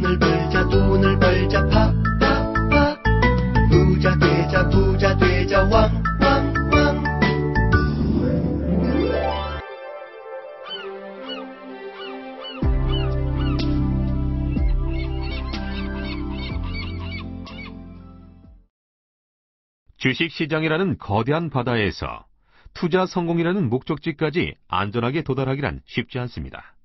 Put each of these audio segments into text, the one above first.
돈을 벌자 팍팍팍. 부자 되자 왕왕왕. 주식시장이라는 거대한 바다에서 투자 성공이라는 목적지까지 안전하게 도달하기란 쉽지 않습니다.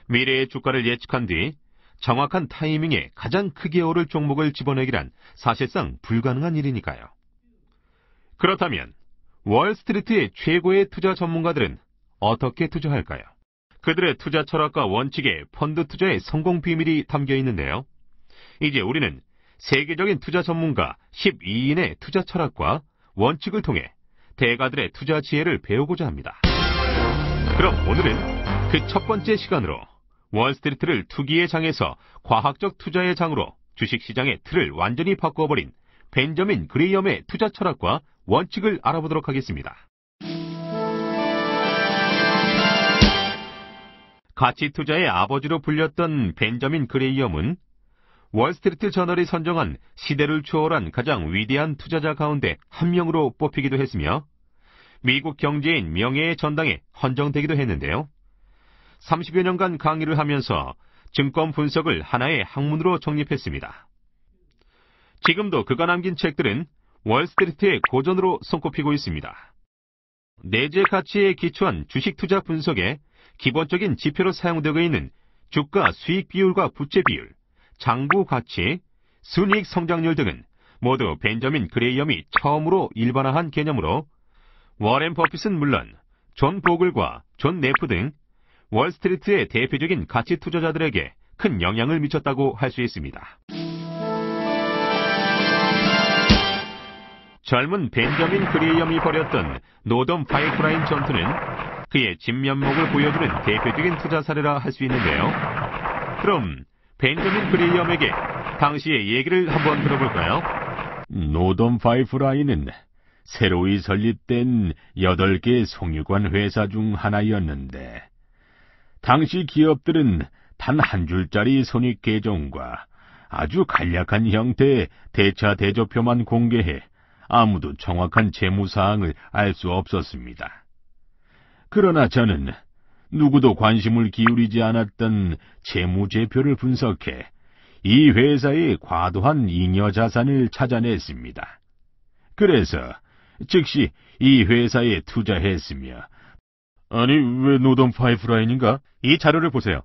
미래의 주가를 예측한 뒤 정확한 타이밍에 가장 크게 오를 종목을 집어내기란 사실상 불가능한 일이니까요. 그렇다면 월스트리트의 최고의 투자 전문가들은 어떻게 투자할까요? 그들의 투자 철학과 원칙에 펀드 투자의 성공 비밀이 담겨 있는데요. 이제 우리는 세계적인 투자 전문가 12인의 투자 철학과 원칙을 통해 대가들의 투자 지혜를 배우고자 합니다. 그럼 오늘은 그 첫 번째 시간으로 월스트리트를 투기의 장에서 과학적 투자의 장으로 주식시장의 틀을 완전히 바꾸어버린 벤저민 그레이엄의 투자 철학과 원칙을 알아보도록 하겠습니다. 가치 투자의 아버지로 불렸던 벤저민 그레이엄은 월스트리트 저널이 선정한 시대를 초월한 가장 위대한 투자자 가운데 한 명으로 뽑히기도 했으며 미국 경제인 명예의 전당에 헌정되기도 했는데요. 30여 년간 강의를 하면서 증권 분석을 하나의 학문으로 정립했습니다. 지금도 그가 남긴 책들은 월스트리트의 고전으로 손꼽히고 있습니다. 내재 가치에 기초한 주식 투자 분석에 기본적인 지표로 사용되고 있는 주가 수익 비율과 부채 비율, 장부 가치, 순이익 성장률 등은 모두 벤저민 그레이엄이 처음으로 일반화한 개념으로 워렌 버핏은 물론 존 보글과 존 네프 등 월스트리트의 대표적인 가치 투자자들에게 큰 영향을 미쳤다고 할 수 있습니다. 젊은 벤저민 그레이엄이 벌였던 노던 파이프라인 전투는 그의 진면목을 보여주는 대표적인 투자 사례라 할 수 있는데요. 그럼 벤저민 그레이엄에게 당시의 얘기를 한번 들어볼까요? 노던 파이프라인은 새로이 설립된 8개 송유관 회사 중 하나였는데 당시 기업들은 단 한 줄짜리 손익 계정과 아주 간략한 형태의 대차 대조표만 공개해 아무도 정확한 재무사항을 알 수 없었습니다. 그러나 저는 누구도 관심을 기울이지 않았던 재무제표를 분석해 이 회사의 과도한 잉여 자산을 찾아냈습니다. 그래서 즉시 이 회사에 투자했으며 아니, 왜 노던 파이프라인인가? 이 자료를 보세요.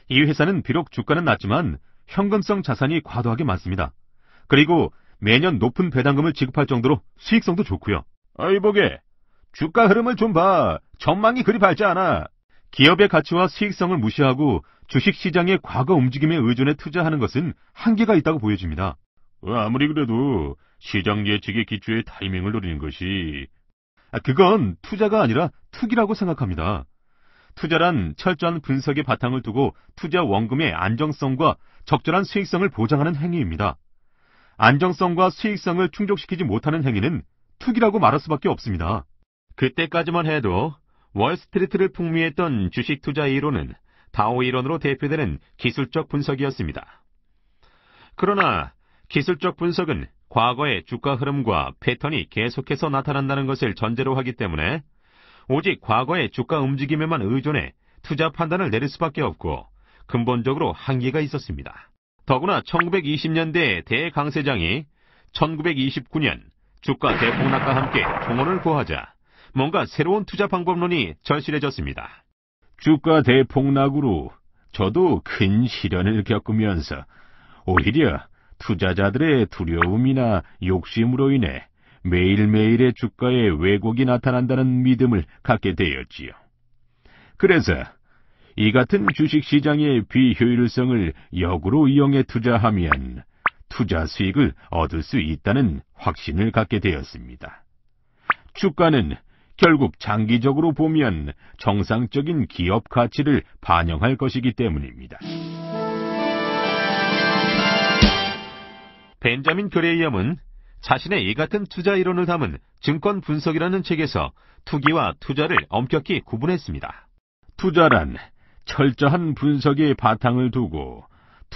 이 회사는 비록 주가는 낮지만 현금성 자산이 과도하게 많습니다. 그리고 매년 높은 배당금을 지급할 정도로 수익성도 좋고요. 아이 보게, 주가 흐름을 좀 봐. 전망이 그리 밝지 않아. 기업의 가치와 수익성을 무시하고 주식시장의 과거 움직임에 의존해 투자하는 것은 한계가 있다고 보여집니다. 아무리 그래도 시장 예측의 기초의 타이밍을 노리는 것이... 그건 투자가 아니라 투기라고 생각합니다. 투자란 철저한 분석의 바탕을 두고 투자 원금의 안정성과 적절한 수익성을 보장하는 행위입니다. 안정성과 수익성을 충족시키지 못하는 행위는 투기라고 말할 수밖에 없습니다. 그때까지만 해도 월스트리트를 풍미했던 주식 투자 이론은 다오 이론으로 대표되는 기술적 분석이었습니다. 그러나 기술적 분석은 과거의 주가 흐름과 패턴이 계속해서 나타난다는 것을 전제로 하기 때문에 오직 과거의 주가 움직임에만 의존해 투자 판단을 내릴 수밖에 없고 근본적으로 한계가 있었습니다. 더구나 1920년대 대강세장이 1929년 주가 대폭락과 함께 종언을 고하자 뭔가 새로운 투자 방법론이 절실해졌습니다. 주가 대폭락으로 저도 큰 시련을 겪으면서 오히려 투자자들의 두려움이나 욕심으로 인해 매일매일의 주가에 왜곡이 나타난다는 믿음을 갖게 되었지요. 그래서 이 같은 주식시장의 비효율성을 역으로 이용해 투자하면 투자 수익을 얻을 수 있다는 확신을 갖게 되었습니다. 주가는 결국 장기적으로 보면 정상적인 기업 가치를 반영할 것이기 때문입니다. 벤저민 그레이엄은 자신의 이 같은 투자 이론을 담은 증권 분석이라는 책에서 투기와 투자를 엄격히 구분했습니다. 투자란 철저한 분석의 바탕을 두고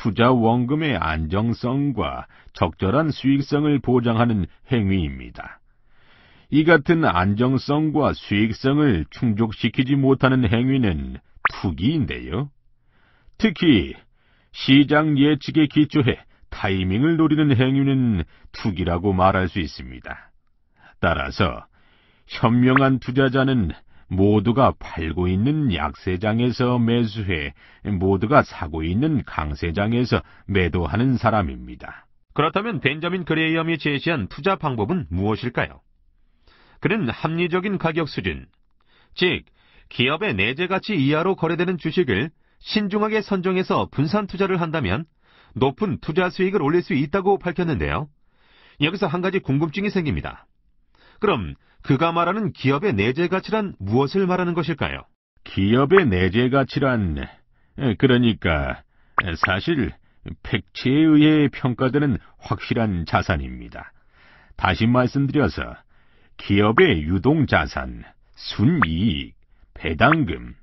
투자 원금의 안정성과 적절한 수익성을 보장하는 행위입니다. 이 같은 안정성과 수익성을 충족시키지 못하는 행위는 투기인데요. 특히 시장 예측에 기초해 타이밍을 노리는 행위는 투기라고 말할 수 있습니다. 따라서 현명한 투자자는 모두가 팔고 있는 약세장에서 매수해 모두가 사고 있는 강세장에서 매도하는 사람입니다. 그렇다면 벤저민 그레이엄이 제시한 투자 방법은 무엇일까요? 그는 합리적인 가격 수준, 즉 기업의 내재 가치 이하로 거래되는 주식을 신중하게 선정해서 분산 투자를 한다면 높은 투자 수익을 올릴 수 있다고 밝혔는데요. 여기서 한 가지 궁금증이 생깁니다. 그럼 그가 말하는 기업의 내재 가치란 무엇을 말하는 것일까요? 기업의 내재 가치란, 그러니까 사실 팩트에 의해 평가되는 확실한 자산입니다. 다시 말씀드려서 기업의 유동자산, 순이익, 배당금,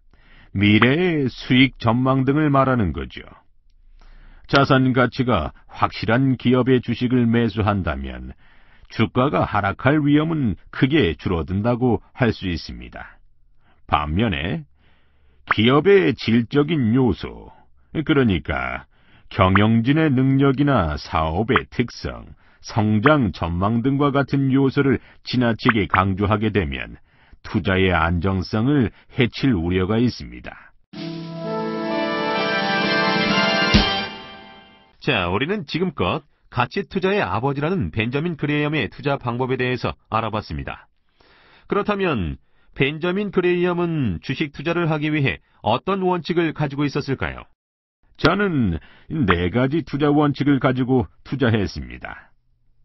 미래의 수익 전망 등을 말하는 거죠. 자산 가치가 확실한 기업의 주식을 매수한다면 주가가 하락할 위험은 크게 줄어든다고 할 수 있습니다. 반면에 기업의 질적인 요소, 그러니까 경영진의 능력이나 사업의 특성, 성장 전망 등과 같은 요소를 지나치게 강조하게 되면 투자의 안정성을 해칠 우려가 있습니다. 자, 우리는 지금껏 가치 투자의 아버지라는 벤저민 그레이엄의 투자 방법에 대해서 알아봤습니다. 그렇다면 벤저민 그레이엄은 주식 투자를 하기 위해 어떤 원칙을 가지고 있었을까요? 저는 4가지 투자 원칙을 가지고 투자했습니다.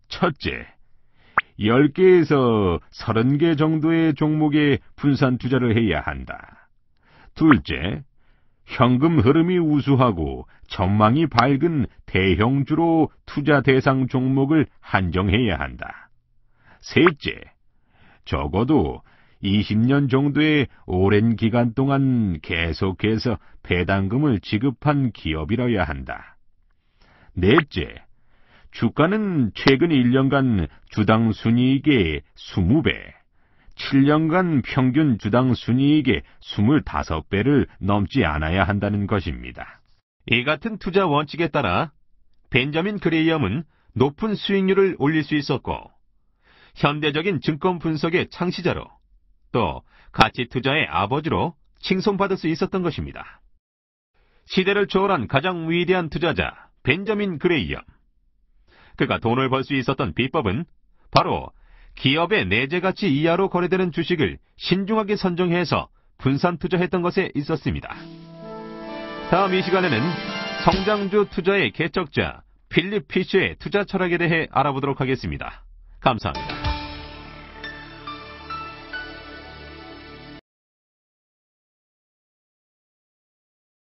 첫째, 10개에서 30개 정도의 종목에 분산 투자를 해야 한다. 둘째, 현금 흐름이 우수하고 전망이 밝은 대형주로 투자 대상 종목을 한정해야 한다. 셋째, 적어도 20년 정도의 오랜 기간 동안 계속해서 배당금을 지급한 기업이라야 한다. 넷째, 주가는 최근 1년간 주당 순이익의 20배, 7년간 평균 주당 순이익의 25배를 넘지 않아야 한다는 것입니다. 이 같은 투자 원칙에 따라 벤저민 그레이엄은 높은 수익률을 올릴 수 있었고, 현대적인 증권 분석의 창시자로, 또 가치 투자의 아버지로 칭송받을 수 있었던 것입니다. 시대를 초월한 가장 위대한 투자자 벤저민 그레이엄. 그가 돈을 벌 수 있었던 비법은 바로 기업의 내재 가치 이하로 거래되는 주식을 신중하게 선정해서 분산 투자했던 것에 있었습니다. 다음 이 시간에는 성장주 투자의 개척자 필립 피셔의 투자 철학에 대해 알아보도록 하겠습니다. 감사합니다.